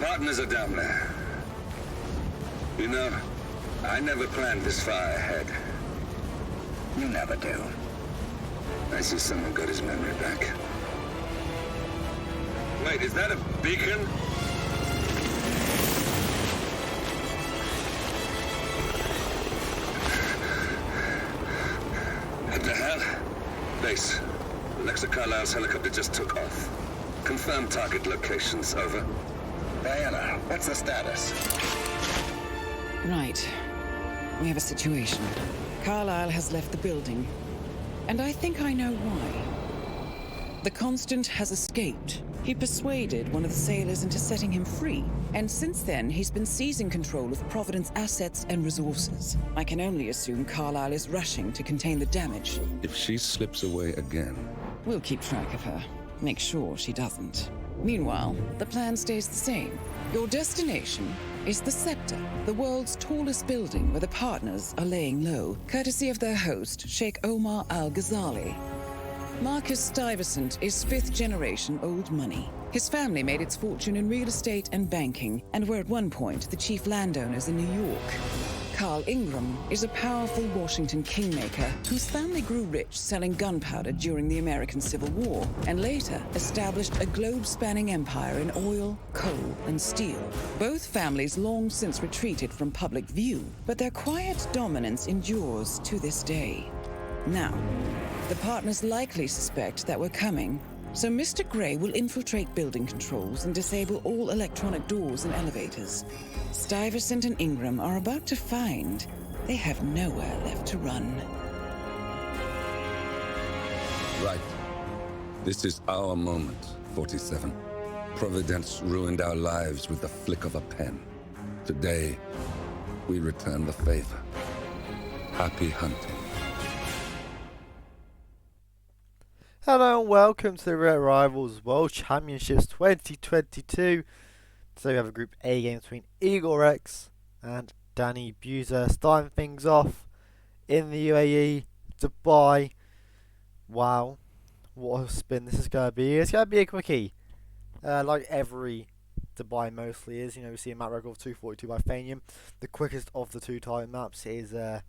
partners are down there. You know, I never planned this far ahead. You never do. I see someone got his memory back. Wait, is that a beacon? What the hell? Base. Alexa Carlisle's helicopter just took off. Confirm target locations, over. Diana, what's the status? Right. We have a situation. Carlisle has left the building. And I think I know why. The Constant has escaped. He persuaded one of the sailors into setting him free. And since then, he's been seizing control of Providence assets and resources. I can only assume Carlisle is rushing to contain the damage. If she slips away again... We'll keep track of her. Make sure she doesn't. Meanwhile, the plan stays the same. Your destination is the Scepter, the world's tallest building where the partners are laying low, courtesy of their host, Sheikh Omar Al-Ghazali. Marcus Stuyvesant is fifth-generation old money. His family made its fortune in real estate and banking, and were at one point the chief landowners in New York. Carl Ingram is a powerful Washington kingmaker whose family grew rich selling gunpowder during the American Civil War, and later established a globe-spanning empire in oil, coal, and steel. Both families long since retreated from public view, but their quiet dominance endures to this day. Now, the partners likely suspect that we're coming, so Mr. Gray will infiltrate building controls and disable all electronic doors and elevators. Stuyvesant and Ingram are about to find they have nowhere left to run. Right. This is our moment, 47. Providence ruined our lives with the flick of a pen. Today, we return the favor. Happy hunting. Hello and welcome to the Red Rivals World Championships 2022. Today we have a Group A game between Egorex and DaniButa. Starting things off in the UAE, Dubai. Wow, what a spin this is going to be. It's going to be a quickie. Like every Dubai mostly is. You know, we see a map record of 242 by Fanium. The quickest of the two type maps is a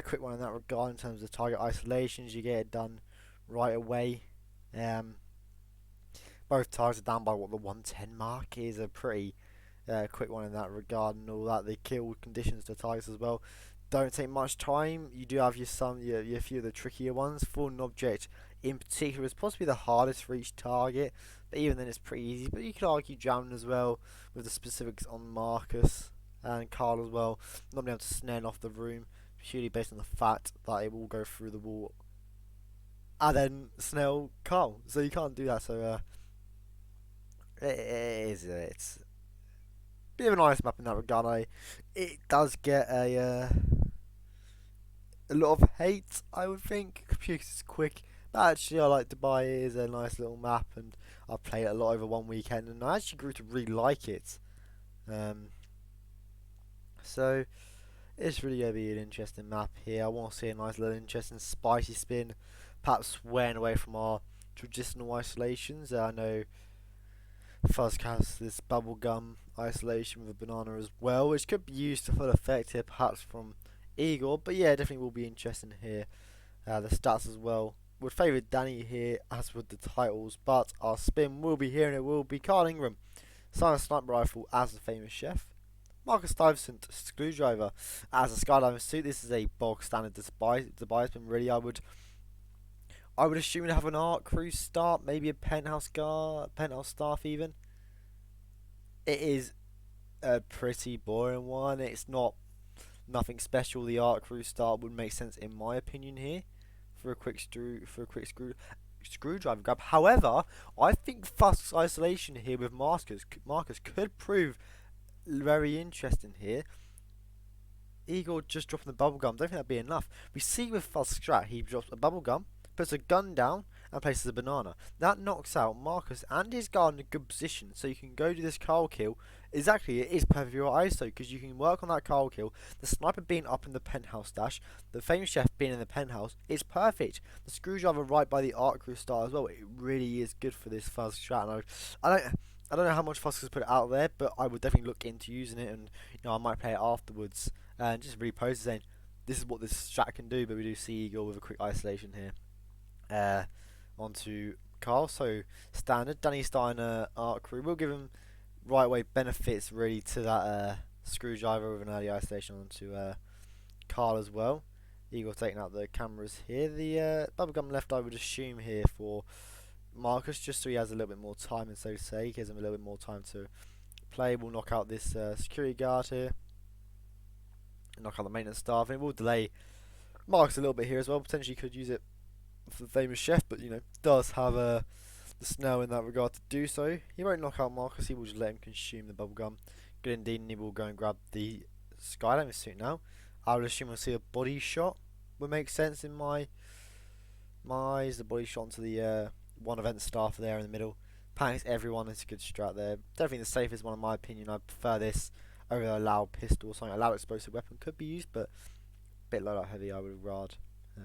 quick one in that regard in terms of target isolations. You get it done right away. Both targets are down by what the 110 mark is. A pretty quick one in that regard and all that. The kill conditions to targets as well don't take much time. You do have your few of the trickier ones. Fallen object in particular is possibly the hardest for each target, but even then it's pretty easy. But you could argue jamming as well with the specifics on Marcus and Carl as well, not being able to snare off the room purely based on the fact that it will go through the wall and then Snell Carl, so you can't do that. So it's a bit of a nice map in that regard. It does get a lot of hate, I would think, because it's quick. But actually, I like Dubai. It is a nice little map, and I played it a lot over one weekend, and I actually grew to really like it. So it's really going to be an interesting map here. I want to see a nice little interesting spicy spin, perhaps swaying away from our traditional isolations. I know Fuzz has this bubblegum isolation with a banana as well, which could be used to full effect here, perhaps from Igor. But yeah, definitely will be interesting here. The stats as well would favour Danny here, as with the titles, but our spin will be here, and it will be Carl Ingram, Silent Sniper Rifle as the famous chef. Marcus Stuyvesant, Screwdriver as a skydiving suit. This is a bog standard Dubai spin. Really, I would assume to have an art crew start, maybe a penthouse staff even. It is a pretty boring one. It's nothing special. The art crew start would make sense in my opinion here for a quick screwdriver grab. However, I think Fusk's isolation here with Marcus could prove very interesting here. Igor just dropping the bubble gum. Don't think that'd be enough. We see with Fusk's strat, he drops a bubble gum, puts a gun down, and places a banana. That knocks out Marcus and his guard in a good position, so you can go do this Carl kill. Exactly, it is perfect for your ISO, because you can work on that Carl kill. The sniper being up in the penthouse dash, the famous chef being in the penthouse, it's perfect. The screwdriver right by the art crew star as well. It really is good for this Fuzz strat. I I don't know how much Foster's put it out there, but I would definitely look into using it, and I might play it afterwards and just repost it saying this is what this strat can do. But we do see Eagle with a quick isolation here. Onto Carl, so standard. Danny starting arc crew. We'll give him right way benefits really to that screwdriver with an early isolation onto Carl as well. Eagle taking out the cameras here. The bubblegum left, I would assume, here for Marcus, just so he has a little bit more time, and so to say, gives him a little bit more time to play. We'll knock out this security guard here, knock out the maintenance staff, and it will delay Marcus a little bit here as well. Potentially could use it for the famous chef, but does have the snow in that regard to do so. He won't knock out Marcus, he will just let him consume the bubblegum. Good indeed, and he will go and grab the Skydiver suit now. I would assume we'll see a body shot. Would make sense in my eyes. The body shot onto the one event staff there in the middle. Panics everyone. It's a good strat there. Definitely the safest one in my opinion. I prefer this over a loud pistol or something. A loud explosive weapon could be used, but a bit loadout heavy I would rather. But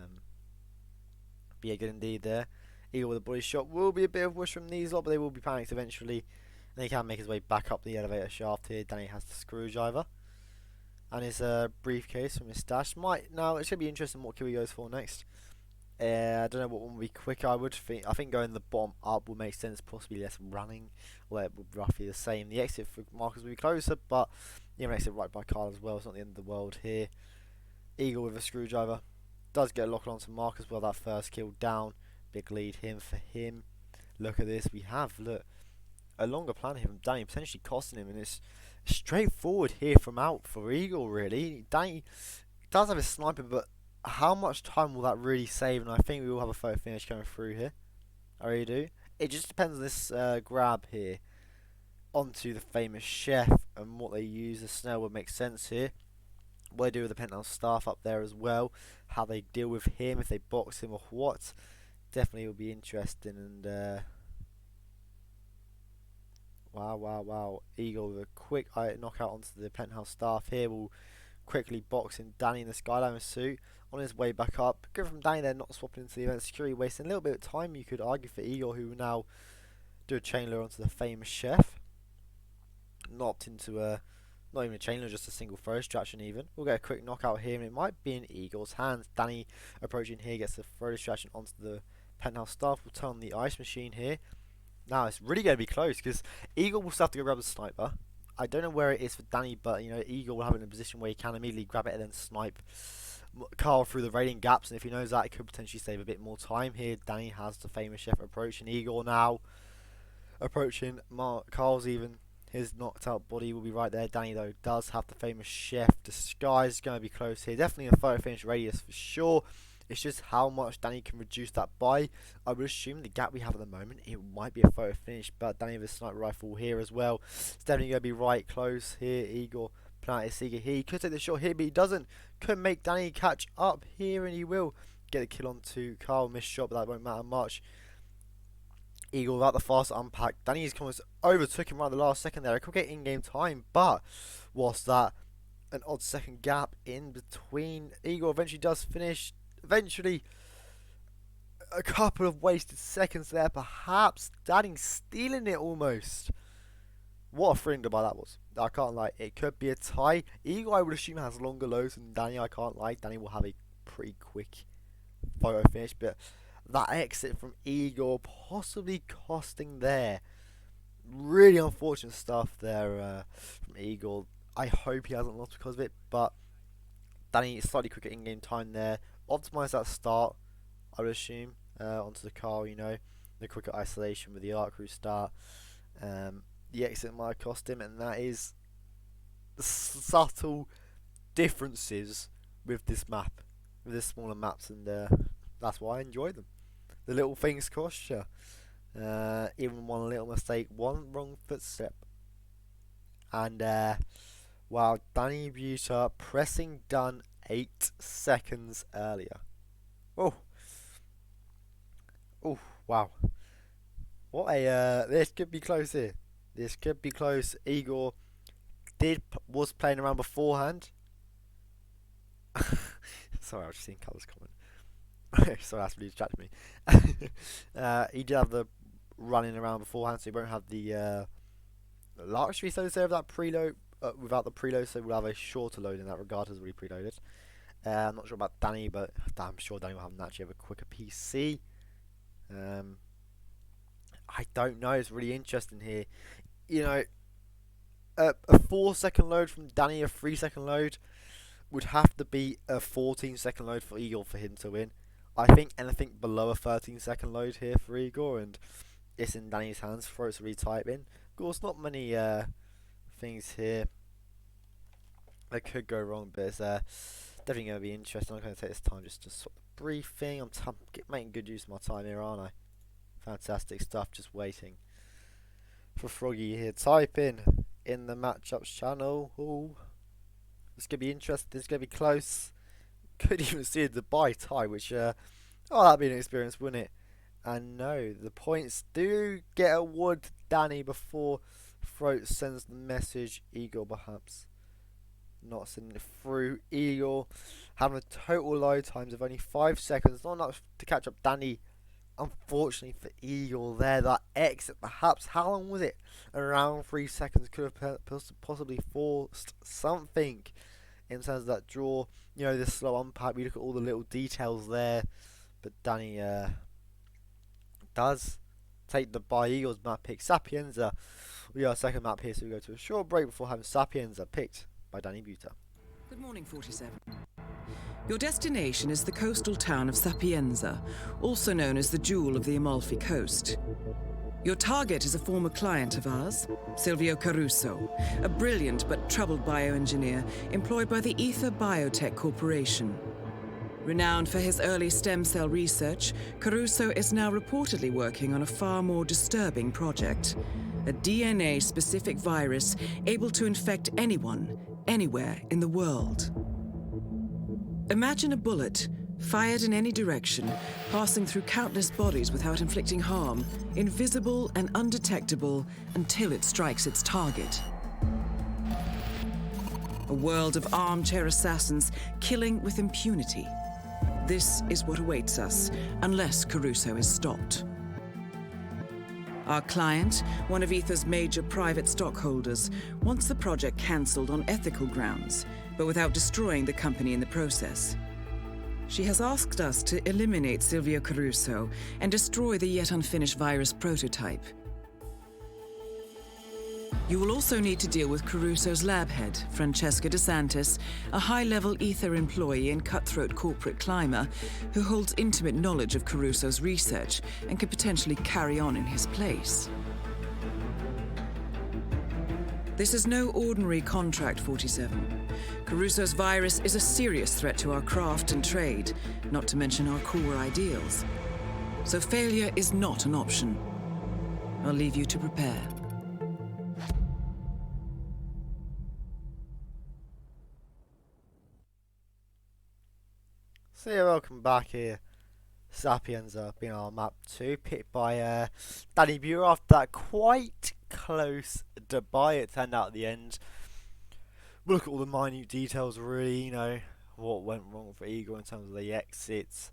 yeah, good indeed there. Eagle with a body shot will be a bit of whoosh from these lot, but they will be panicked eventually. And he can make his way back up the elevator shaft here. Danny has the screwdriver and his briefcase from his stash. Now it should be interesting what kill he goes for next. I don't know what one will be quicker. I think going the bottom up will make sense, possibly less running. Well, it would be roughly the same. The exit for Marcus will be closer, but makes it right by Carl as well. It's not the end of the world here. Eagle with a screwdriver does get a lock onto Marcus. Well, that first kill down, big lead for him. Look at this. We have a longer plan here from Danny, potentially costing him, and it's straightforward here from out for Eagle. Really, Danny does have a sniper, but how much time will that really save? And I think we will have a photo finish coming through here. I really do. It just depends on this grab here onto the famous chef and what they use. The snow would make sense here. What they do with the penthouse staff up there as well. How they deal with him, if they box him or what. Definitely will be interesting. And wow. Eagle with a quick knockout onto the penthouse staff here. Will quickly boxing Danny in the Skydiver suit on his way back up. Good from Danny there, not swapping into the event security, wasting a little bit of time, you could argue, for Eagle, who will now do a chain lure onto the famous chef. Not into not even a chain lure, just a single throw distraction even. We'll get a quick knockout here, and it might be in Eagle's hands. Danny approaching here, gets the throw distraction onto the penthouse staff. We'll turn on the ice machine here. Now it's really going to be close, because Eagle will still have to go grab the sniper. I don't know where it is for Danny, but Eagle will have it in a position where he can immediately grab it and then snipe Carl through the radiant gaps, and if he knows that, it could potentially save a bit more time here. Danny has the famous chef approaching Eagle now, approaching Carl's even. His knocked out body will be right there. Danny though does have the famous chef disguise. It's going to be close here. Definitely a photo finish radius for sure. It's just how much Danny can reduce that by. I would assume the gap we have at the moment, it might be a photo finish, but Danny with a sniper rifle here as well. It's definitely going to be right close here. Eagle planted Seeger here. He could take the shot here, but he doesn't. Could make Danny catch up here, and he will get the kill onto Carl. Missed shot, but that won't matter much. Eagle without the fast unpack. Danny's almost overtook him right at the last second there. I could get in-game time, but was that an odd second gap in between? Eagle eventually does finish. Eventually, a couple of wasted seconds there, perhaps. Danny stealing it almost. What a friender by that was. I can't lie. It could be a tie. Eagle, I would assume, has longer lows than Danny. I can't lie. Danny will have a pretty quick photo finish, but that exit from Eagle possibly costing there. Really unfortunate stuff there from Eagle. I hope he hasn't lost because of it, but Danny slightly quicker in-game time there. Optimise that start, I would assume, onto the car, the quicker isolation with the arc crew start. The exit might cost him, and that is the subtle differences with this map, with the smaller maps, and that's why I enjoy them. The little things cost you. Even one little mistake, one wrong footstep. And wow, DaniButa pressing done 8 seconds earlier. Oh, wow. What a this could be close here. This could be close. Igor was playing around beforehand. Sorry, I was just seeing Colours comment. Sorry, that's really distracted me. He did have the running around beforehand, so he won't have the luxury, so to say, of that preload, without the preload, so we'll have a shorter load in that regard as we preloaded. I'm not sure about Danny, but I'm sure Danny will have naturally have a quicker PC. I don't know. It's really interesting here. You know, a 4-second load from Danny, a 3-second load would have to be a 14-second load for Igor for him to win. I think anything below a 13-second load here for Igor, and it's in Danny's hands for it to retype in. Of course, not many things here that could go wrong, but it's definitely going to be interesting. I'm going to take this time just to sort the briefing. I'm making good use of my time here, aren't I? Fantastic stuff, just waiting for Froggy here. Type in the matchups channel. Ooh, it's going to be interesting, it's going to be close. Could even see a Dubai tie, which, oh, that'd be an experience, wouldn't it? And no, the points do get awarded to Danny before Throat sends the message. Eagle perhaps not sending it through. Eagle having a total load times of only 5 seconds, not enough to catch up Danny. Unfortunately for Eagle there, that exit perhaps, how long was it? Around 3 seconds, could have possibly forced something in terms of that draw. You know, the slow unpack, we look at all the little details there, but Danny does take the by Eagles map pick. Sapienza, we are second map here, so we go to a short break before having Sapienza picked by DaniButa. Good morning, 47. Your destination is the coastal town of Sapienza, also known as the Jewel of the Amalfi Coast. Your target is a former client of ours, Silvio Caruso, a brilliant but troubled bioengineer employed by the Ether Biotech Corporation. Renowned for his early stem cell research, Caruso is now reportedly working on a far more disturbing project, a DNA-specific virus able to infect anyone, anywhere in the world. Imagine a bullet, fired in any direction, passing through countless bodies without inflicting harm, invisible and undetectable until it strikes its target. A world of armchair assassins killing with impunity. This is what awaits us, unless Caruso is stopped. Our client, one of Ether's major private stockholders, wants the project cancelled on ethical grounds, but without destroying the company in the process. She has asked us to eliminate Silvio Caruso and destroy the yet unfinished virus prototype. You will also need to deal with Caruso's lab head, Francesca DeSantis, a high-level Ether employee and cutthroat corporate climber who holds intimate knowledge of Caruso's research and could potentially carry on in his place. This is no ordinary contract, 47. Caruso's virus is a serious threat to our craft and trade, not to mention our core ideals. So failure is not an option. I'll leave you to prepare. So yeah, welcome back here. Sapienza being our map 2, picked by DaniButa after that quite close Dubai. It turned out at the end. We'll look at all the minute details, really, you know, what went wrong for Eagle in terms of the exits.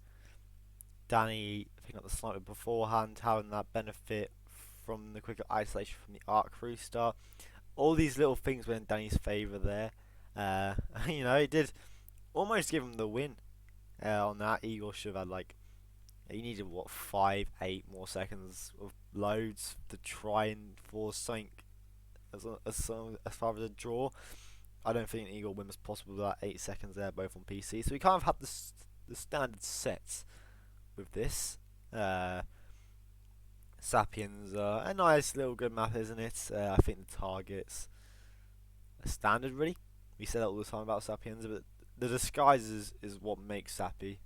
Danny picking up the sniper beforehand, having that benefit from the quicker isolation from the arc restart. All these little things went in Danny's favour there. You know, it did almost give him the win. On that, Eagle should have had, like, he needed what, 5-8 more seconds of loads to try and force something as far as a draw. I don't think an Eagle win was possible with that 8 seconds there, both on PC. So we kind of had the standard sets with this. Sapiens, a nice little good map, isn't it? I think the targets are standard, really. We say that all the time about Sapiens, but the disguises is what makes Sappy.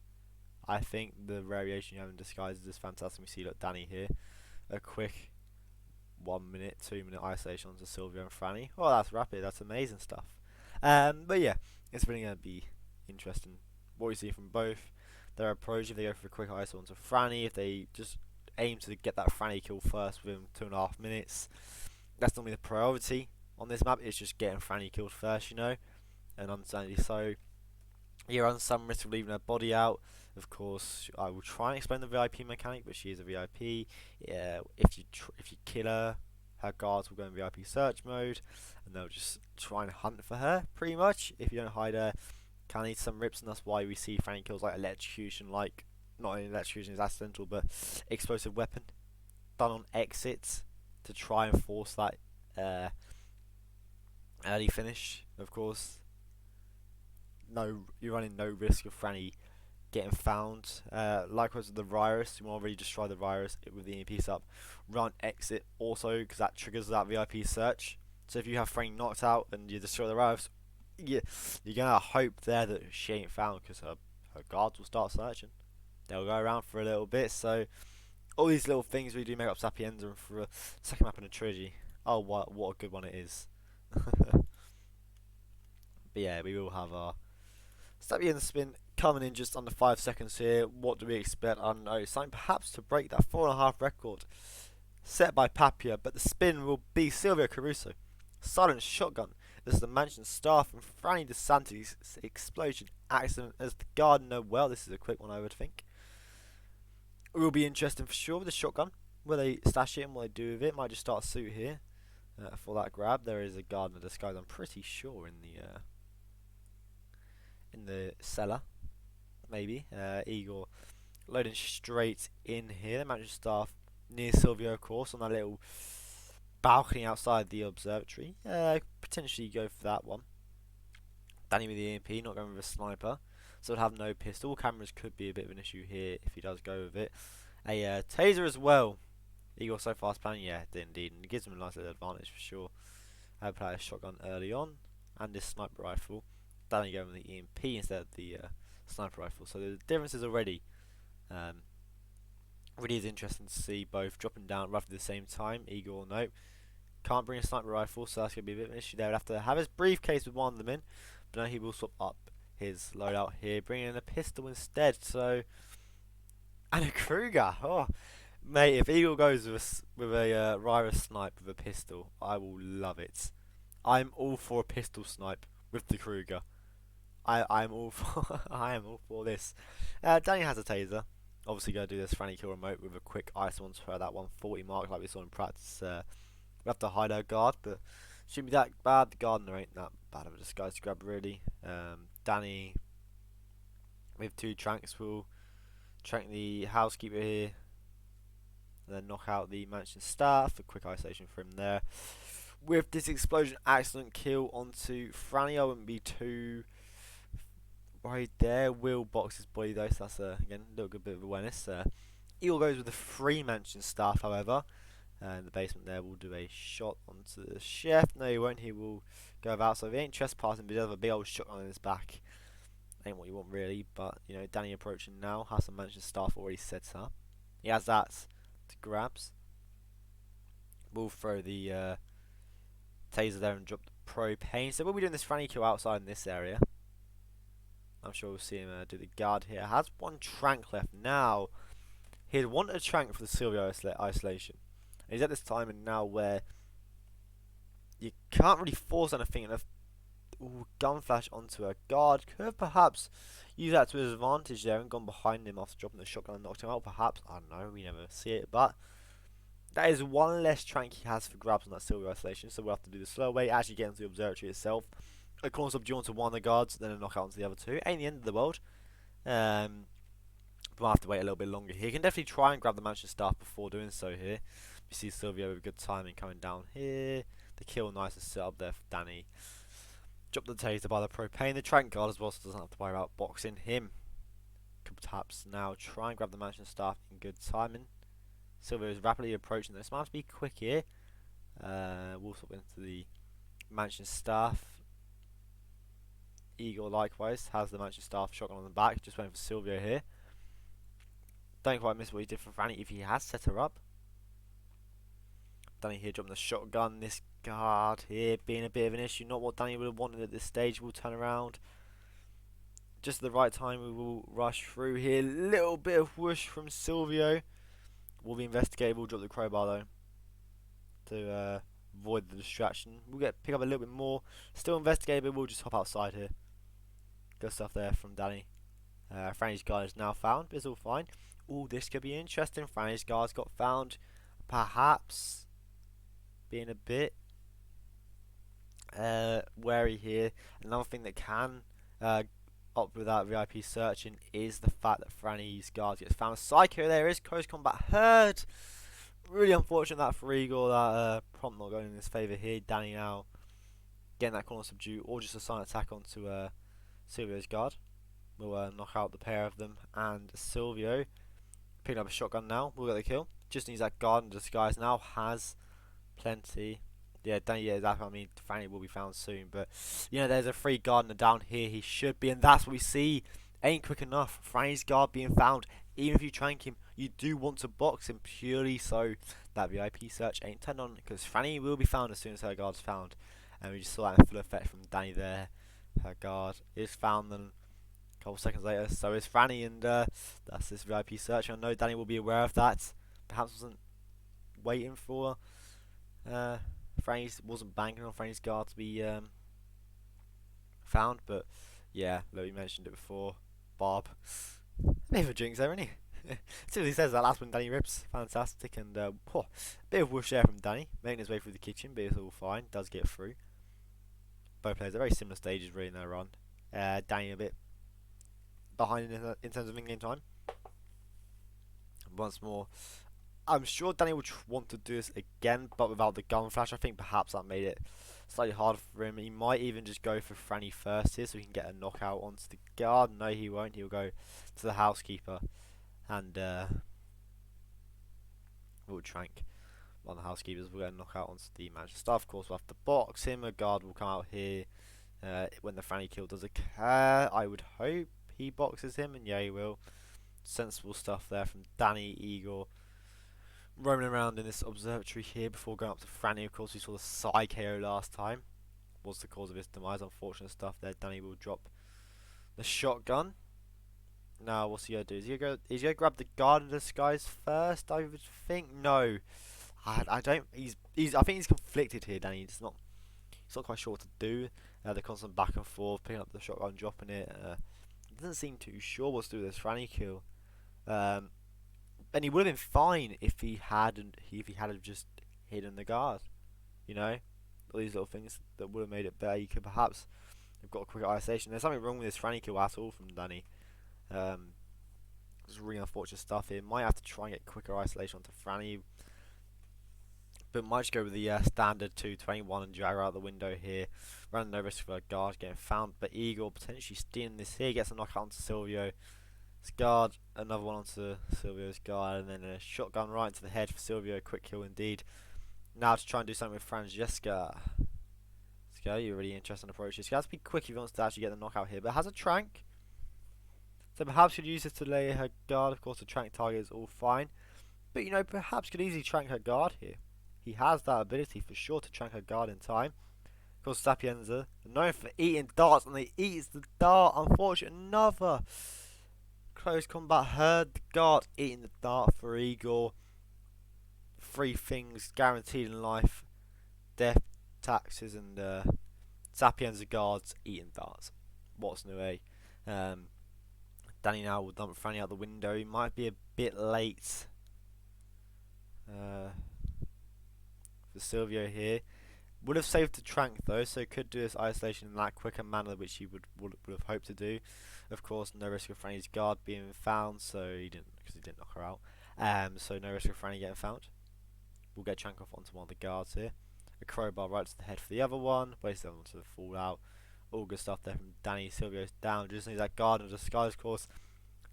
I think the variation you have in disguises is fantastic. We see, look, Danny here, a quick 1 minute, 2 minute isolation onto Silvio and Franny. Oh, that's rapid. That's amazing stuff. But yeah, it's really going to be interesting what we see from both their approach. If they go for a quick iso onto Franny, if they just aim to get that Franny kill first within 2.5 minutes, that's normally the priority on this map. It's just getting Franny killed first, you know, and understandably so. You're on some risk of leaving her body out. Of course, I will try and explain the VIP mechanic, but she is a VIP. If you kill her, her guards will go in VIP search mode, and they'll just try and hunt for her, pretty much. If you don't hide her, can need some rips, and that's why we see Franny kills like electrocution, like, not only electrocution is accidental, but explosive weapon, done on exits, to try and force that early finish, of course. No, you're running no risk of Franny getting found. Likewise with the virus, you want to really destroy the virus with the EMP up. Run exit also, because that triggers that VIP search. So if you have Franny knocked out and you destroy the virus, you're gonna hope there that she ain't found, because her guards will start searching. They'll go around for a little bit. So all these little things really do make up Sapienza for a second map in a trilogy. Oh, what a good one it is. But yeah, we will have our Sapienza spin coming in just under 5 seconds here. What do we expect? I don't know. Something perhaps to break that 4.5 record set by Papia, but the spin will be Silvio Caruso. Silent shotgun as the mansion staff and Franny DeSantis explosion accident as the guard know well. This is a quick one, I would think. It will be interesting for sure with the shotgun. Where they stash it and what they do with it. Might just start a suit here for that grab. There is a guard in the disguise, I'm pretty sure, in the cellar. Maybe. Igor loading straight in here. The mansion staff near Silvio, of course, on that little balcony outside the observatory. Potentially go for that one. Danny with the EMP, not going with a sniper. So it'll have no pistol. Cameras could be a bit of an issue here if he does go with it. A taser as well. Igor so fast planning, yeah, indeed. And it gives him a nice little advantage for sure. I play a shotgun early on. And this sniper rifle. Danny going with the EMP instead of the sniper rifle. So the differences already. Really is interesting to see both dropping down roughly the same time. Igor, no. Can't bring a sniper rifle, so that's going to be a bit of an issue there. He'll have to have his briefcase with one of them in. But now he will swap up his loadout here, bringing in a pistol instead. So, and a Kruger. Oh, mate, if Eagle goes with a Ryra snipe with a pistol, I will love it. I'm all for a pistol snipe with the Kruger. I'm all for I am all for this. Danny has a taser. Obviously, going to do this Franny kill remote with a quick ice one for that 140 mark like we saw in practice. We have to hide our guard, but shouldn't be that bad. The gardener ain't that bad of a disguise to grab, really. Danny with 2 tranks will trank the housekeeper here, and then knock out the mansion staff. A quick isolation for him there. With this explosion accident kill onto Franny, I wouldn't be too right there. Will box his body though, so that's again a little good bit of awareness. Eagle goes with the 3 mansion staff, however. In the basement there, will do a shot onto the chef. No, he won't. He will go about. So if he ain't trespassing, but he does have a big old shotgun on his back. Ain't what you want really, but you know, Danny approaching now, has some mansion staff already set up. He has that to grabs. We'll throw the taser there and drop the propane. So we'll be doing this Franny kill outside in this area. I'm sure we'll see him do the guard here. Has 1 trank left now. He'd want a trank for the Silvio isolation. And he's at this time and now where you can't really force anything, and a gun flash onto a guard could have perhaps used that to his advantage there and gone behind him after dropping the shotgun and knocked him out. Perhaps, I don't know, we never see it, but that is 1 less trank he has for grabs on that Silvio isolation. So we'll have to do the slow way, actually get into the observatory itself. A corner subdue onto 1 of the guards, then a knockout onto the other 2. Ain't the end of the world. But we'll have to wait a little bit longer here. You can definitely try and grab the mansion staff before doing so here. You see Silvio with good timing coming down here. The kill nice and set up there for Danny. Drop the taser by the propane. The trank guard as well, so doesn't have to worry about boxing him. Could perhaps now try and grab the mansion staff in good timing. Silvio is rapidly approaching this. Might have to be quick here. We'll swap into the mansion staff. Eagle likewise has the mansion staff shotgun on the back. Just waiting for Silvio here. Don't quite miss what he did for Franny if he has set her up. Danny here dropping the shotgun. This guard here being a bit of an issue. Not what Danny would have wanted at this stage. We'll turn around. Just at the right time we will rush through here. Little bit of whoosh from Silvio. Will be investigated. We'll drop the crowbar though to avoid the distraction. We'll pick up a little bit more. Still investigated, but we'll just hop outside here. Good stuff there from Danny. Franny's guard is now found, but it's all fine. Ooh, this could be interesting. Franny's guard's got found. Perhaps being a bit wary here. Another thing that can opt without VIP searching is the fact that Franny's guard gets found. Psycho there is close combat heard. Really unfortunate that for Igor, that prompt not going in his favour here. Danny now getting that corner subdue or just a silent attack onto Silvio's guard. We'll knock out the pair of them, and Silvio picking up a shotgun now. We'll get the kill. Just needs that guard in disguise now. Has plenty. Yeah, Danny, yeah, exactly. I mean, Franny will be found soon, but you know, there's a free gardener down here. He should be, and that's what we see. Ain't quick enough. Franny's guard being found. Even if you trank him, you do want to box him purely so that VIP search ain't turned on, because Franny will be found as soon as her guard's found. And we just saw that in full effect from Danny there. Her guard is found, then a couple seconds later, so is Franny, and that's this VIP search. I know Danny will be aware of that. Perhaps wasn't waiting for wasn't banking on Franny's guard to be found, but yeah, like we mentioned it before, Bob, bit of a jinx there, isn't he? As soon as he says that, last one Danny rips, fantastic, and bit of whoosh there from Danny, making his way through the kitchen, but it's all fine, does get through. Both players are very similar stages really in their run. Danny a bit behind in terms of in-game time. Once more, I'm sure Danny will want to do this again, but without the gun flash. I think perhaps that made it slightly harder for him. He might even just go for Franny first here, so he can get a knockout onto the guard. No, he won't. He'll go to the housekeeper, and we'll trank on the housekeepers. We'll get a knockout onto the manager staff. Of course, we'll have to box him. A guard will come out here when the Franny kill does occur. I would hope he boxes him, and yeah, he will. Sensible stuff there from Danny, Igor, roaming around in this observatory here before going up to Franny. Of course, we saw the side KO last time. Was the cause of his demise. Unfortunate stuff there. Danny will drop the shotgun. Now, what's he gonna do? Is he gonna grab the guard in disguise first? I would think no. I don't. I think he's conflicted here, Danny. He's not quite sure what to do. The constant back and forth, picking up the shotgun, dropping it. Doesn't seem too sure what to do with this Franny kill. And he would have been fine if he hadn't just hidden the guard. You know, all these little things that would have made it better. You could perhaps have got a quicker isolation. There's something wrong with this Franny kill at all from Danny. It's really unfortunate stuff here. Might have to try and get quicker isolation onto Franny, but might just go with the standard 221 and drag her out the window here. Running no risk for a guard getting found, but Igor potentially stealing this here. Gets a knockout onto Silvio's guard, another one onto Silvio's guard, and then a shotgun right into the head for Silvio. Quick kill indeed. Now to try and do something with Francesca. You're really interesting approaches. He has to be quick if he wants to actually get the knockout here, but has a trank. So perhaps could use it to lay her guard. Of course, the trank target is all fine, but you know, perhaps could easily trank her guard here. He has that ability for sure to trank her guard in time. Of course, Sapienza, known for eating darts, and he eats the dart. Unfortunate, another close combat. Heard the guard eating the dart for Igor. 3 things guaranteed in life: death, taxes, and Sapienza guards eating darts. What's new, eh? Danny now will dump Franny out the window. He might be a bit late for Silvio here. Would have saved the trank though, so could do this isolation in that quicker manner, which he would have hoped to do. Of course, no risk of Franny's guard being found, so he didn't, because he didn't knock her out. So no risk of Franny getting found. We'll get trank off onto one of the guards here. A crowbar right to the head for the other one. Waste the other one to the fallout. All good stuff there from Danny. Silvio's down. Just needs that guard in disguise, of course.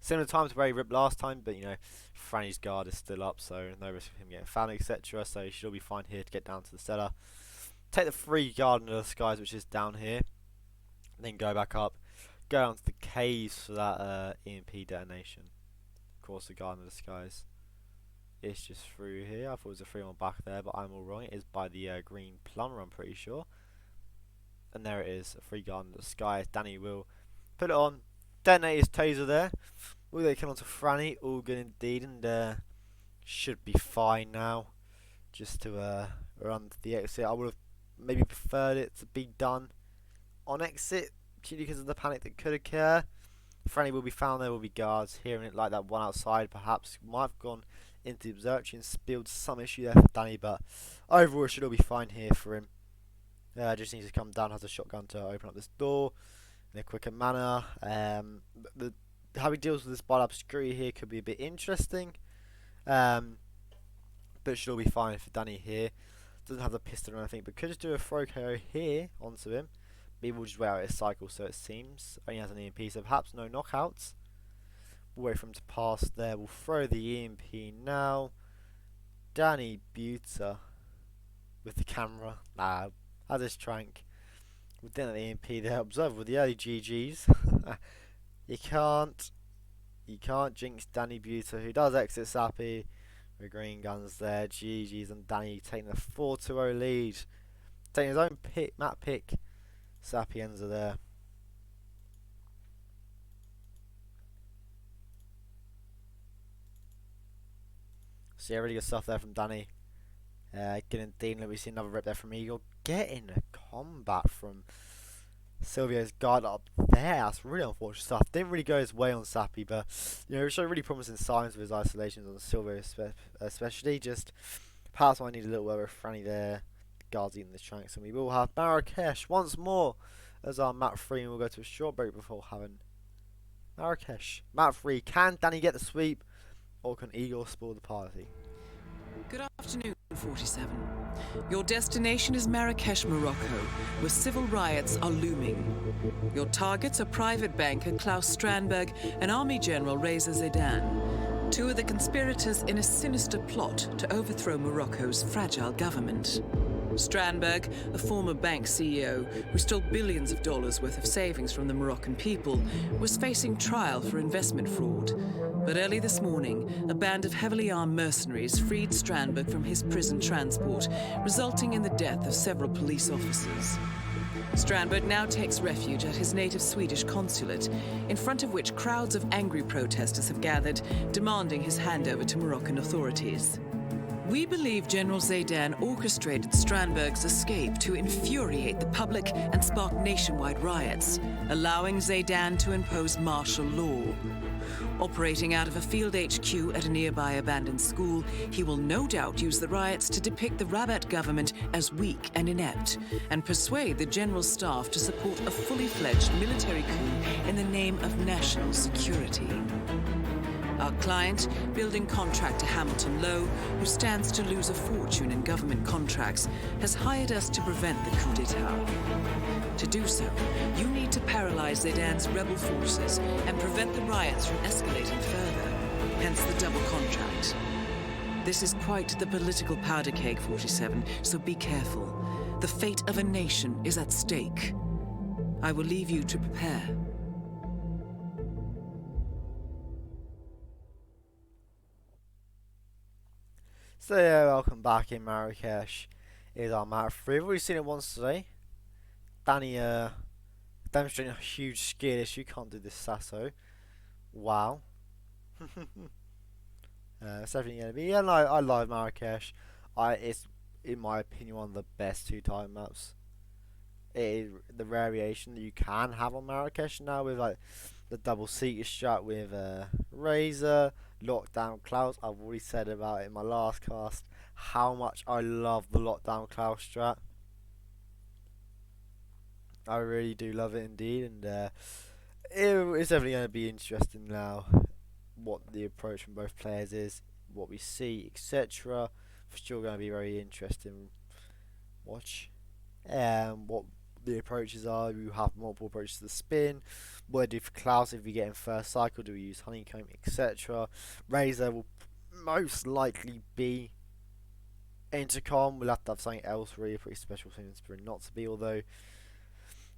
Similar time to where he ripped last time, but you know, Franny's guard is still up, so no risk of him getting found, etc. So he should be fine here to get down to the cellar. Take the free guard in disguise, which is down here. Then go back up. Go down to the caves for that EMP detonation. Of course, the guard in disguise is just through here. I thought it was a free one back there, but I'm all wrong. It is by the green plumber, I'm pretty sure. And there it is, a free guard in disguise. Danny will put it on. Detonate his taser there. Will they kill onto Franny? All good indeed, and should be fine now. Just to run to the exit. I would have maybe preferred it to be done on exit, purely because of the panic that could occur. Franny will be found. There will be guards hearing it like that one outside. Perhaps might have gone into the observatory and spilled some issue there for Danny, but overall it should all be fine here for him. Just needs to come down, has a shotgun to open up this door in a quicker manner. How he deals with this biolab security here could be a bit interesting, but it should all be fine for Danny here. Doesn't have the pistol or anything, but could just do a throw KO here onto him. But he will just wear out his cycle, so it seems. Only has an EMP, so perhaps no knockouts. We'll wait for him to pass there. We'll throw the EMP now. DaniButa with the camera. Has his trank. We'll then at the EMP there. Observe with the early GGs. You can't jinx DaniButa, who does exit Sappy with green guns there. GG's and Danny taking a 4-0 lead. Taking his own map pick. Sappy ends are there. So yeah, really good stuff there from Danny. Getting Dean, we see another rip there from Eagle. Getting a combat from Silvio's guard up there. That's really unfortunate stuff. Didn't really go his way on Sappy, but it showed really promising signs with his isolations on Silvio, especially. Just perhaps I need a little bit of Franny there. Guards eating the tranks, and we will have Marrakesh once more as our map 3, and we'll go to a short break before having Marrakesh. Map 3. Can Danny get the sweep, or can Eagle spoil the party? Good afternoon, 47. Your destination is Marrakesh, Morocco, where civil riots are looming. Your targets are private banker Klaus Strandberg and Army General Reza Zaidan, two of the conspirators in a sinister plot to overthrow Morocco's fragile government. Strandberg, a former bank CEO who stole billions of dollars worth of savings from the Moroccan people, was facing trial for investment fraud. But early this morning, a band of heavily armed mercenaries freed Strandberg from his prison transport, resulting in the death of several police officers. Strandberg now takes refuge at his native Swedish consulate, in front of which crowds of angry protesters have gathered, demanding his handover to Moroccan authorities. We believe General Zaidan orchestrated Strandberg's escape to infuriate the public and spark nationwide riots, allowing Zaidan to impose martial law. Operating out of a field HQ at a nearby abandoned school, he will no doubt use the riots to depict the Rabat government as weak and inept, and persuade the general staff to support a fully fledged military coup in the name of national security. Our client, building contractor Hamilton Lowe, who stands to lose a fortune in government contracts, has hired us to prevent the coup d'etat. To do so, you need to paralyze Zaidan's rebel forces and prevent the riots from escalating further, hence the double contract. This is quite the political powder keg, 47, so be careful. The fate of a nation is at stake. I will leave you to prepare. So yeah, welcome back in Marrakesh. Is our map 3. We've already seen it once today. Danny demonstrating a huge skill issue. Can't do this Sasso. Wow. It's definitely going to be. Yeah, no, I love Marrakesh. It's, in my opinion, one of the best 2-time maps. It is the variation that you can have on Marrakesh now with like the double seeker strat with Razor, Lockdown Klaus. I've already said about it in my last cast how much I love the Lockdown Klaus strat. I really do love it indeed, and it's definitely going to be interesting now what the approach from both players is, what we see, etc. For sure going to be very interesting. Watch what the approaches are. We have multiple approaches to the spin. What do we do for Klaus if we get in first cycle? Do we use honeycomb, etc.? Razor will most likely be intercom. We'll have to have something else really pretty special things for it not to be, although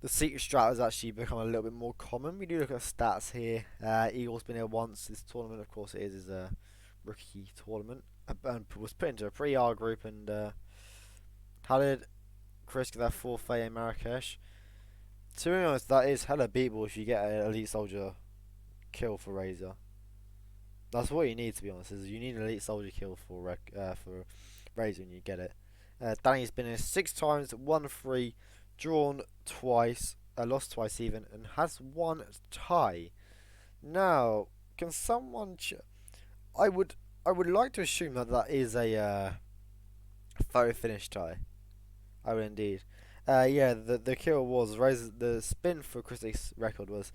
the secret strat has actually become a little bit more common. We do look at stats here. Eagle's been here once. This tournament, of course, it is a rookie tournament, and was put into a pre-R group. And how did Chris get that 4th in Marrakesh? To be honest, that is hella beatable if you get an elite soldier kill for Razor. That's what you need, to be honest. Is you need an elite soldier kill for Razor when you get it. Danny's been here 6 times, won 3, drawn twice, lost twice even, and has 1 tie. Now, can someone? I would I would like to assume that that is a photo finish tie. I would indeed. Yeah, the kill was the spin for Chris's record was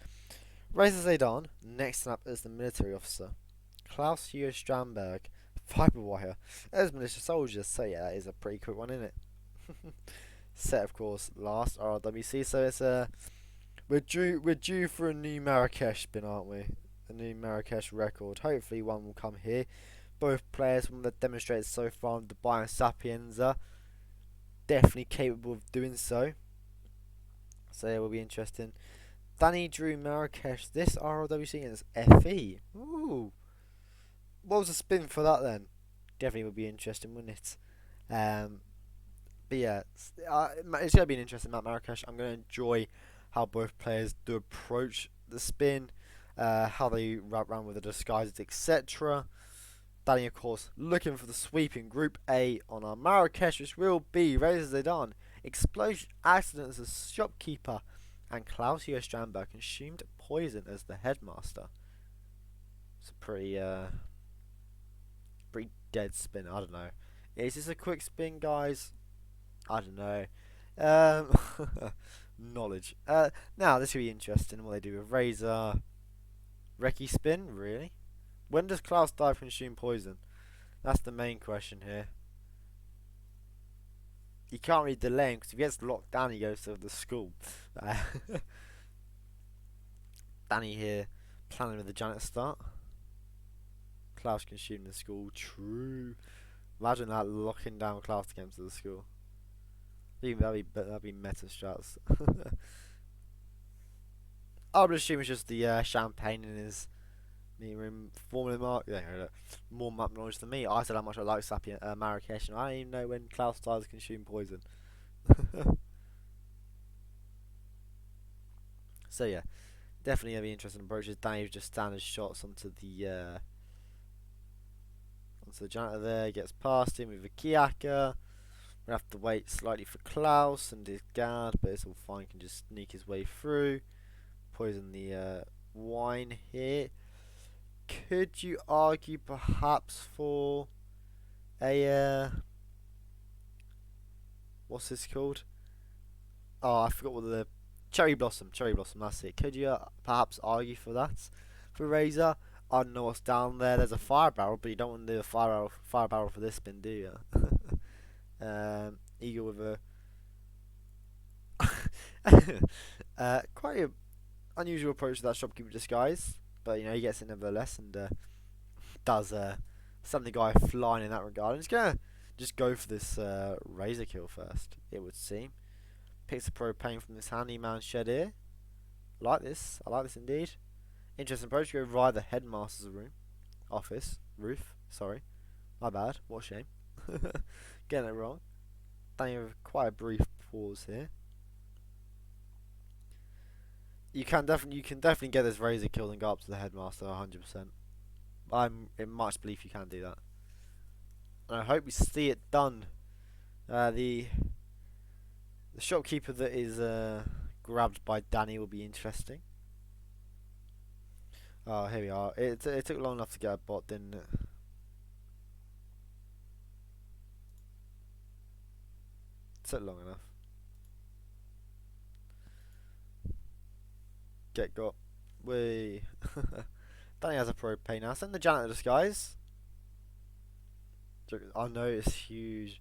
Razor Zaydan, next snap as the military officer. Klaus Hugo Strandberg, Fiberwire, as militia soldiers. So yeah, that is a pretty quick one, isn't it? Set, of course, last RRWC. So it's we're due for a new Marrakesh spin, aren't we? A new Marrakesh record. Hopefully one will come here. Both players from the demonstrated so far, the Bio Sapiens are definitely capable of doing so. So yeah, will be interesting. Danny drew Marrakesh this RLWC against FE. Ooh. What was the spin for that then? Definitely would be interesting, wouldn't it? But yeah, it's going to be an interesting map, Marrakesh. I'm going to enjoy how both players do approach the spin, how they wrap around with the disguises, etc. Danny, of course, looking for the sweep in Group A on our Marrakesh, which will be Razor Zaydan, Explosion Accident as a shopkeeper, and Klaus Strandberg consumed poison as the headmaster. It's a pretty dead spin. I don't know. Is this a quick spin, guys? I don't know. Knowledge. Now this will be interesting. What they do with Razor, Recce spin, really? When does Klaus die from consuming poison? That's the main question here. You can't really delay him because if he gets locked down, he goes to the school. Danny here planning with the janitor start. Klaus consuming the school. True. Imagine that, locking down Klaus to get him to the school. That'd be meta strats. I would assume it's just the champagne in his meeting room formula mark. Yeah, more map knowledge than me. I said how much I like Marrakesh, and I didn't even know when Klaus dies to consume poison. So yeah, definitely gonna be interesting approaches. Danny just standard shots onto the janitor there, gets past him with a Kiaka. We have to wait slightly for Klaus and his guard, but it's all fine. Can just sneak his way through. Poison the wine here. Could you argue perhaps for a what's this called? Oh, I forgot what the cherry blossom. That's it. Could you perhaps argue for that for Razor? I don't know what's down there. There's a fire barrel, but you don't want to do a fire barrel for this spin, do you? Eagle with a quite an unusual approach to that shopkeeper disguise, but you know he gets it nevertheless and does send the guy flying in that regard. And he's gonna just go for this razor kill first, it would seem. Picks the propane from this handyman shed here. I like this indeed. Interesting approach. Go via the headmaster's roof. Sorry, my bad. What a shame. Getting it wrong. Danny with quite a brief pause here. You can definitely get this razor kill and go up to the headmaster 100%. I'm in much belief you can do that. And I hope we see it done. The shopkeeper that is grabbed by Danny will be interesting. Oh, here we are. It took long enough to get a bot, didn't it? Took long enough. Get got. Wee. Danny has a propane now. Send the janitor disguise. I know it's huge.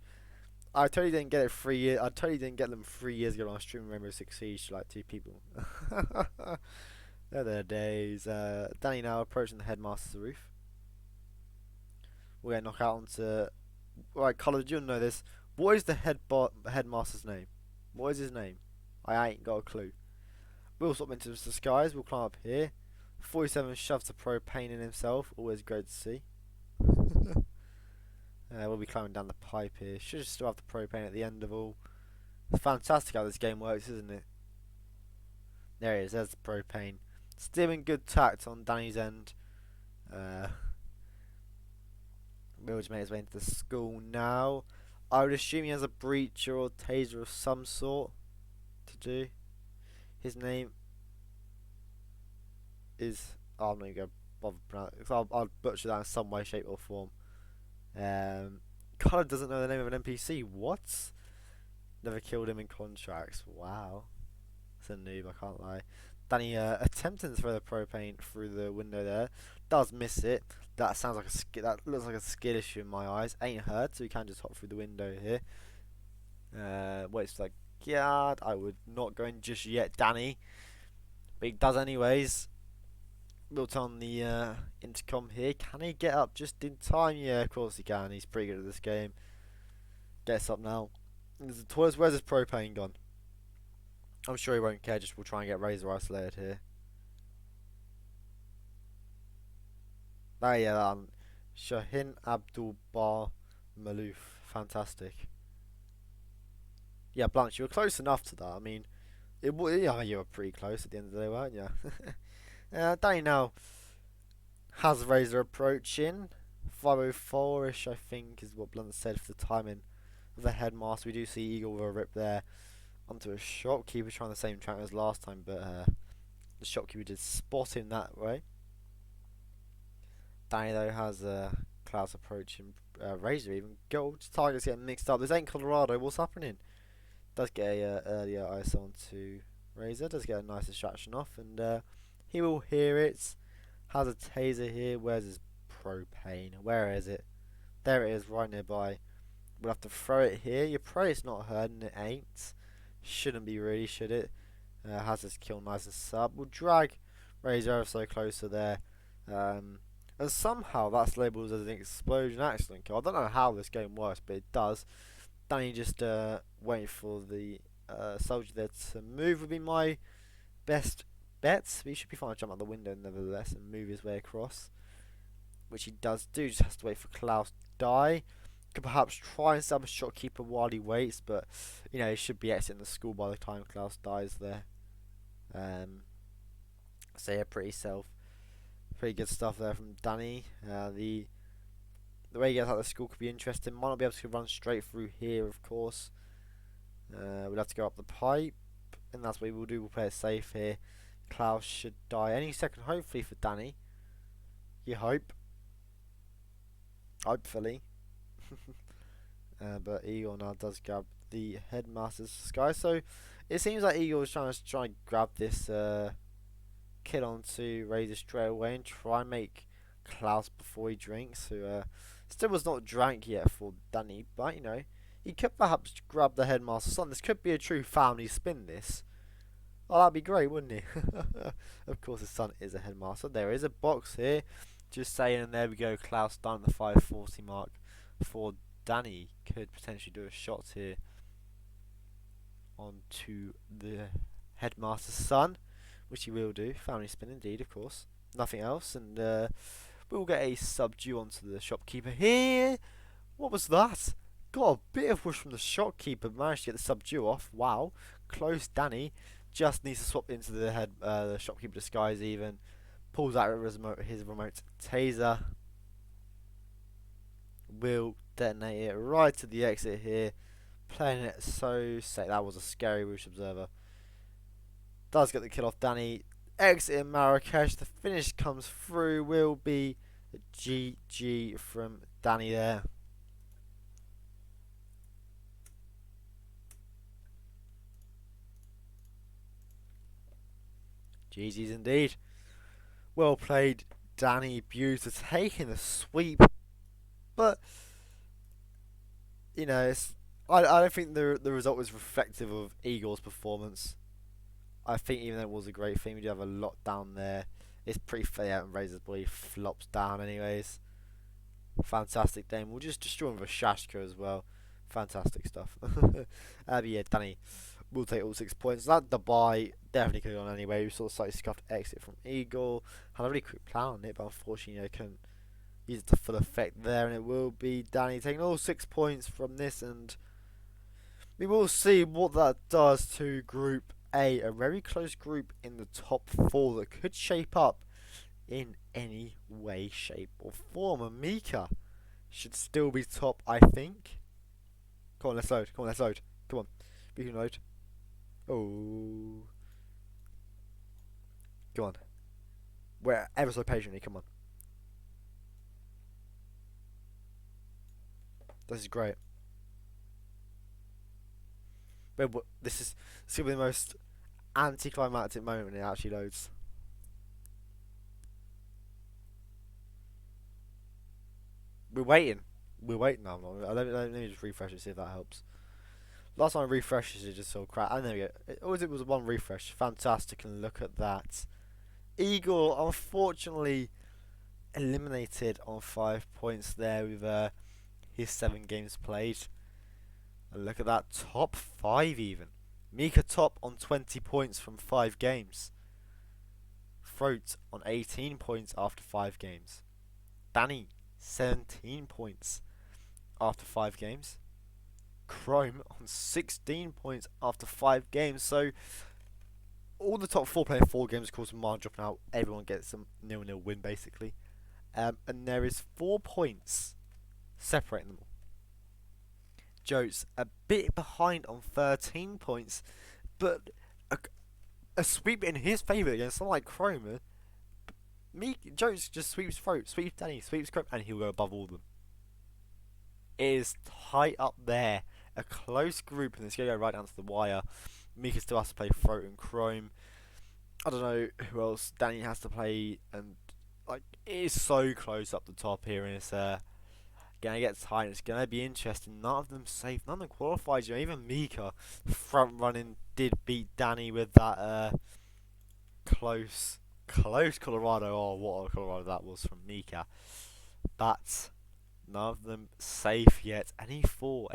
I totally didn't get it 3 years. I totally didn't get them 3 years ago when I was streaming Rainbow Six Siege to like 2 people. They're their days. Danny now approaching the headmaster's roof. We're gonna knock out onto. Right, Colin, did you know this? What is the headmaster's name? What is his name? I ain't got a clue. We'll swap into the disguise. We'll climb up here. 47 shoves the propane in himself. Always great to see. We'll be climbing down the pipe here. Should still have the propane at the end of all. It's fantastic how this game works, isn't it? There it is. There's the propane. Still in good tact on Danny's end. We'll just make his way into the school now. I would assume he has a breacher or taser of some sort to do. His name is. Oh, I'm not going to bother pronouncing, because I'll butcher that in some way, shape, or form. Connor doesn't know the name of an NPC. What? Never killed him in contracts. Wow. It's a noob, I can't lie. Danny attempting to throw the propane through the window there. Does miss it. That sounds like that looks like a skill issue in my eyes. Ain't hurt, so he can just hop through the window here. Waits for that guard. I would not go in just yet, Danny. But he does anyways. Built on the intercom here. Can he get up just in time? Yeah, of course he can. He's pretty good at this game. Gets up now. Where's his propane gone? I'm sure he won't care. Just we'll try and get Razor isolated here. Oh yeah, Shahin Abdul Bar Malouf. Fantastic. Yeah, Blanche, you were close enough to that. I mean, yeah, you were pretty close at the end of the day, weren't you? Danny now has Razor approaching. 504-ish, I think, is what Blunt said for the timing of the headmaster. We do see Eagle with a rip there onto a shopkeeper trying the same track as last time, but the shopkeeper did spot him that way. Danny though has Klaus approaching Razor even. Gold targets getting mixed up. This ain't Colorado. What's happening? Does get a earlier ISO onto Razor. Does get a nice distraction off, and he will hear it. Has a taser here. Where's his propane? Where is it? There it is, right nearby. We'll have to throw it here. You pray it's not heard, and it ain't. Shouldn't be really, should it? Has this kill nice and sub. We'll drag Razor ever so closer there. And somehow that's labelled as an explosion accident kill. I don't know how this game works, but it does. Danny just waiting for the soldier there to move would be my best bet. But he should be fine to jump out the window nevertheless and move his way across, which he does do. Just has to wait for Klaus to die. Could perhaps try and stab a shopkeeper while he waits, but you know he should be exiting the school by the time Klaus dies there. So yeah, pretty good stuff there from Danny. The way he gets out of the school could be interesting. Might not be able to run straight through here, of course. We'll have to go up the pipe, and that's what we'll do. We'll play it safe here. Klaus should die any second, hopefully for Danny. You hope. Hopefully. But Eagle now does grab the headmaster's sky. So it seems like Eagle is trying to grab this kill onto Razor straight away and try and make Klaus before he drinks. Who still was not drank yet for Danny, but you know he could perhaps grab the headmaster's son. This could be a true family spin. This. Oh, that'd be great, wouldn't it? Of course, his son is a headmaster. There is a box here. Just saying, and there we go. Klaus done at the 540 mark for Danny. Could potentially do a shot here onto the headmaster's son, which he will do. Family spin indeed, of course. Nothing else, and we'll get a subdue onto the shopkeeper here. What was that? Got a bit of push from the shopkeeper. Managed to get the subdue off. Wow, close. Danny just needs to swap into the shopkeeper disguise even. Pulls out his remote taser. Will detonate it right to the exit here. Playing it so safe. That was a scary Roosh Observer. Does get the kill off Danny. Exit in Marrakesh. The finish comes through. Will be a GG from Danny there. GG's indeed. Well played, DaniButa, taking the sweep. But you know, I don't think the result was reflective of Eagle's performance. I think even though it was a great thing, we do have a lot down there. It's pretty fair out and Razor's body flops down anyways. Fantastic game. We'll just destroy him with a Shashka as well. Fantastic stuff. But yeah, Danny will take all 6 points. That the buy definitely could have gone anyway. We saw a slightly scuffed exit from Eagle. Had a really quick plan on it, but unfortunately, you know, couldn't use it to full effect there. And it will be Danny taking all 6 points from this, and we will see what that does to Group A. A very close group in the top 4 that could shape up in any way, shape, or form. Amika should still be top, I think. Come on, let's load. Come on, let's load. Come on, we can load. Oh, go on. We're ever so patiently. Come on. This is great. But this will be the most anticlimactic moment when it actually loads. We're waiting. We're waiting now. Let me just refresh it, see if that helps. Last time I refreshed it just saw crap. And there we go. It was one refresh. Fantastic, and look at that. Eagle, unfortunately, eliminated on 5 points there with his 7 games played. And look at that, top 5 even. Mika top on 20 points from 5 games. Throat on 18 points after 5 games. Danny, 17 points after 5 games. Chrome on 16 points after 5 games. So all the top 4 playing 4 games, of course, Mar dropping out. Everyone gets a 0-0 win basically. And there is 4 points separating them all. Joe's a bit behind on 13 points, but a sweep in his favour against someone like Chrome. Joe's just sweeps Throat, sweeps Danny, sweeps Chrome, and he'll go above all of them. It is tight up there. A close group, and it's going to go right down to the wire. Mika still has to play Throat and Chrome. I don't know who else Danny has to play, and like it is so close up the top here, and it's gonna get tight. It's gonna be interesting. None of them safe. None of them qualified. You know, even Mika front running did beat Danny with that close Colorado. Oh, what a Colorado that was from Mika. But none of them safe yet. Any 5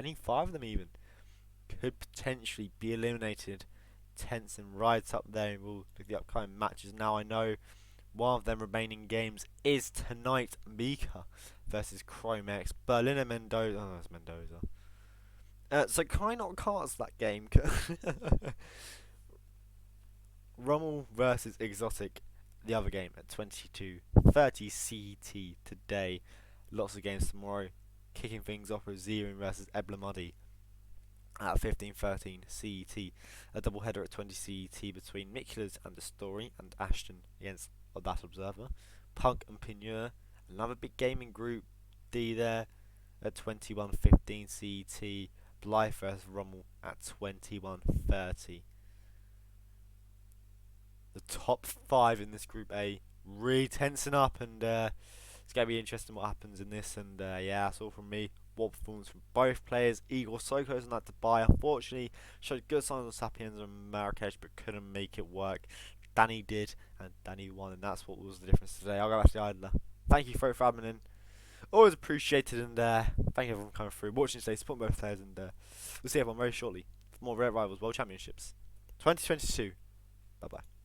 of them even could potentially be eliminated. Tense and right up there. And we'll look at the upcoming matches. Now I know one of them remaining games is tonight. Mika versus Chromex. Berliner Mendoza. Oh, that's Mendoza. So can I not cast that game? Rommel versus Exotic. The other game at 22:30 CT today. Lots of games tomorrow. Kicking things off with Zerin versus Eblamudi at 15:13 CET. A double header at 20 CET between Mikulus and the Story and Ashton against that Observer. Punk and Pinure. Another big game in Group D there at 21:15 CET. Blythe versus Rommel at 21:30. The top 5 in this Group A really tensing up, and it's going to be interesting what happens in this. And yeah, that's all from me. What performance from both players. Igor so close on that to buy. Unfortunately, showed good signs on Sapiens and Marrakesh, but couldn't make it work. Danny did, and Danny won, and that's what was the difference today. I'll go back to the Idler. Thank you for admin in. Always appreciated, and thank you everyone for coming through, watching today, supporting both players, and we'll see everyone very shortly for more Red Rivals World Championships 2022. Bye bye.